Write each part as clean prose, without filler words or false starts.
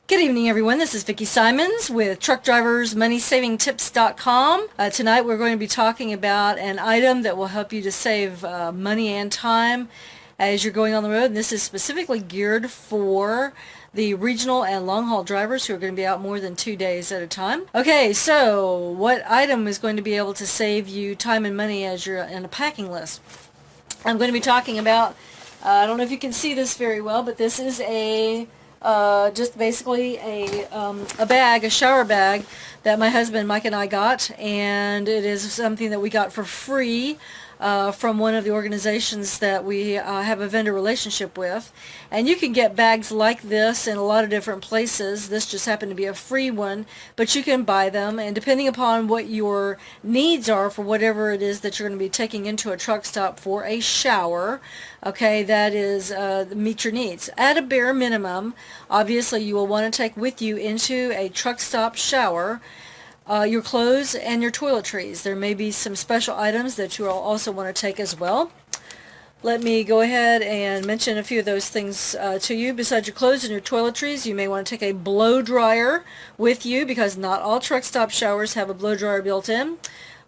Good evening, everyone. This is Vicki Simons with TruckDriversMoneySavingTips.com. Tonight we're going to be talking about an item that will help you to save money and time as you're going on the road. And this is specifically geared for the regional and long-haul drivers who are going to be out more than 2 days at a time. Okay, so what item is going to be able to save you time and money as you're in a packing list? I'm going to be talking about, I don't know if you can see this very well, but this is just basically a bag, a shower bag that my husband Mike and I got, and it is something that we got for free from one of the organizations that we have a vendor relationship with. And you can get bags like this in a lot of different places. This just happened to be a free one, but you can buy them, and depending upon what your needs are for whatever it is that you're going to be taking into a truck stop for a shower, okay, that is meet your needs. At a bare minimum, obviously you will want to take with you into a truck stop shower your clothes and your toiletries. There may be some special items that you will also want to take as well. Let me go ahead and mention a few of those things to you. Besides your clothes and your toiletries, you may want to take a blow dryer with you, because not all truck stop showers have a blow dryer built in.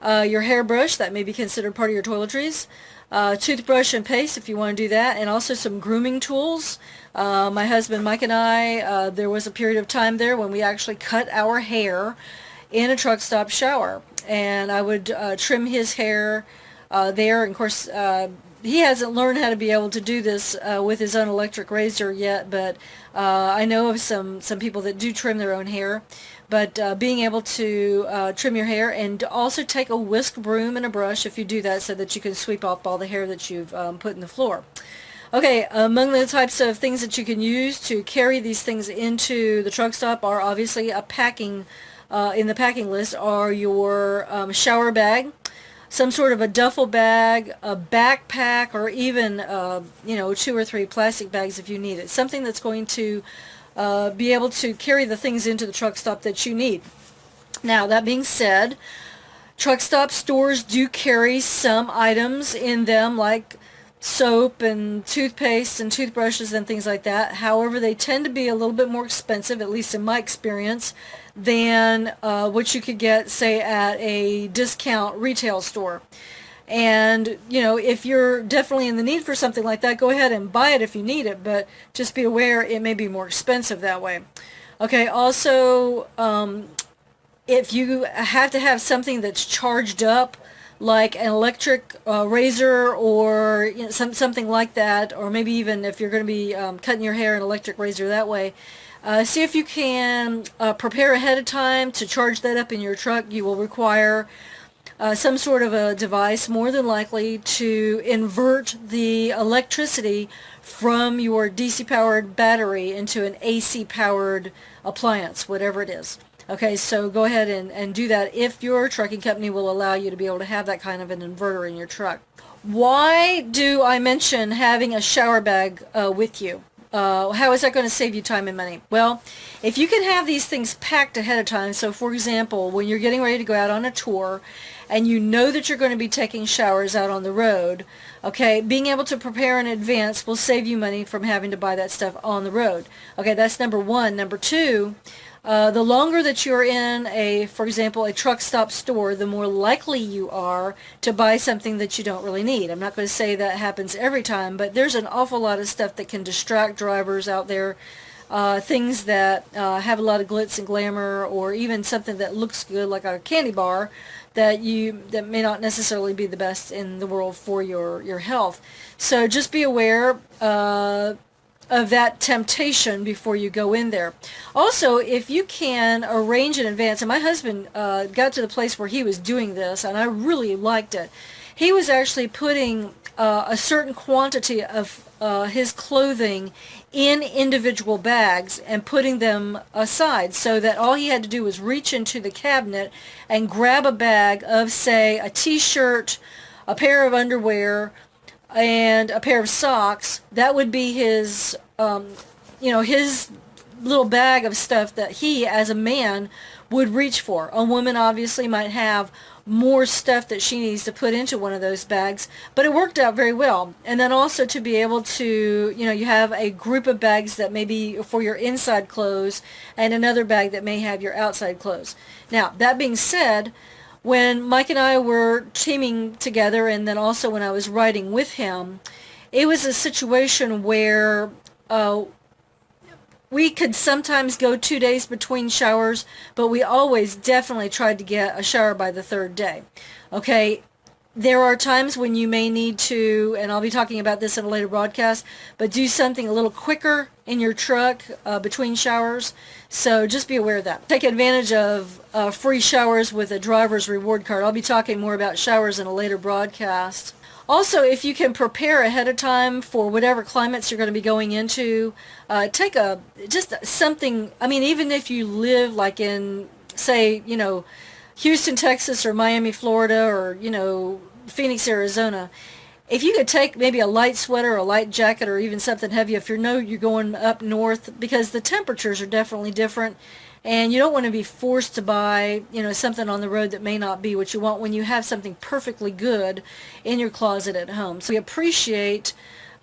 Your hairbrush, that may be considered part of your toiletries. Toothbrush and paste if you want to do that, and also some grooming tools. My husband Mike and I, there was a period of time there when we actually cut our hair in a truck stop shower, and I would trim his hair there. And of course, he hasn't learned how to be able to do this with his own electric razor yet, but I know of some people that do trim their own hair. But being able to trim your hair, and also take a whisk broom and a brush if you do that, so that you can sweep off all the hair that you've put in the floor. Okay, among the types of things that you can use to carry these things into the truck stop are obviously in the packing list are your shower bag, some sort of a duffel bag, a backpack, or even 2 or 3 plastic bags if you need it. Something that's going to be able to carry the things into the truck stop that you need. Now, that being said, truck stop stores do carry some items in them, like soap and toothpaste and toothbrushes and things like that. However, they tend to be a little bit more expensive, at least in my experience, than what you could get, say, at a discount retail store. And, if you're definitely in the need for something like that, go ahead and buy it if you need it, but just be aware it may be more expensive that way. Okay, also, if you have to have something that's charged up, like an electric razor, or something like that, or maybe even if you're going to be cutting your hair, an electric razor that way, see if you can prepare ahead of time to charge that up in your truck. You will require some sort of a device, more than likely, to invert the electricity from your DC powered battery into an AC powered appliance, whatever it is. Okay, so go ahead and do that if your trucking company will allow you to be able to have that kind of an inverter in your truck. Why do I mention having a shower bag with you? How is that going to save you time and money? Well, if you can have these things packed ahead of time, so for example, when you're getting ready to go out on a tour and you know that you're going to be taking showers out on the road, okay, being able to prepare in advance will save you money from having to buy that stuff on the road. Okay, that's number one. Number two, the longer that you're in for example, a truck stop store, the more likely you are to buy something that you don't really need. I'm not going to say that happens every time, but there's an awful lot of stuff that can distract drivers out there. Things that have a lot of glitz and glamour, or even something that looks good, like a candy bar, that may not necessarily be the best in the world for your health. So just be aware of that temptation before you go in there. Also, if you can arrange in advance, and my husband got to the place where he was doing this, and I really liked it. He was actually putting a certain quantity of his clothing in individual bags and putting them aside, so that all he had to do was reach into the cabinet and grab a bag of, say, a t-shirt, a pair of underwear, and a pair of socks. That would be his his little bag of stuff that he, as a man, would reach for. A woman obviously might have more stuff that she needs to put into one of those bags, but it worked out very well. And then also to be able to, you have a group of bags that may be for your inside clothes and another bag that may have your outside clothes. Now, that being said, when Mike and I were teaming together, and then also when I was riding with him, it was a situation where we could sometimes go 2 days between showers, but we always definitely tried to get a shower by the third day. Okay, there are times when you may need to, and I'll be talking about this in a later broadcast, but do something a little quicker in your truck between showers. So just be aware of that. Take advantage of free showers with a driver's reward card. I'll be talking more about showers in a later broadcast. Also, if you can prepare ahead of time for whatever climates you're going to be going into, take just something. I mean, even if you live like in, say, Houston, Texas, or Miami, Florida, or Phoenix, Arizona, if you could take maybe a light sweater, a light jacket, or even something heavy if you're going up north, because the temperatures are definitely different. And you don't want to be forced to buy, something on the road that may not be what you want when you have something perfectly good in your closet at home. So we appreciate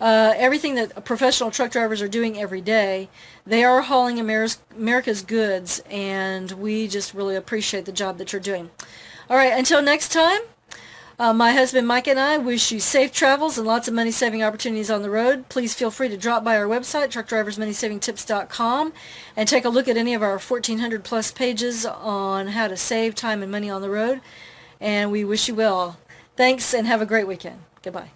everything that professional truck drivers are doing every day. They are hauling America's goods, and we just really appreciate the job that you're doing. All right, until next time, my husband Mike and I wish you safe travels and lots of money-saving opportunities on the road. Please feel free to drop by our website, TruckDriversMoneySavingTips.com, and take a look at any of our 1,400 plus pages on how to save time and money on the road. And we wish you well. Thanks, and have a great weekend. Goodbye.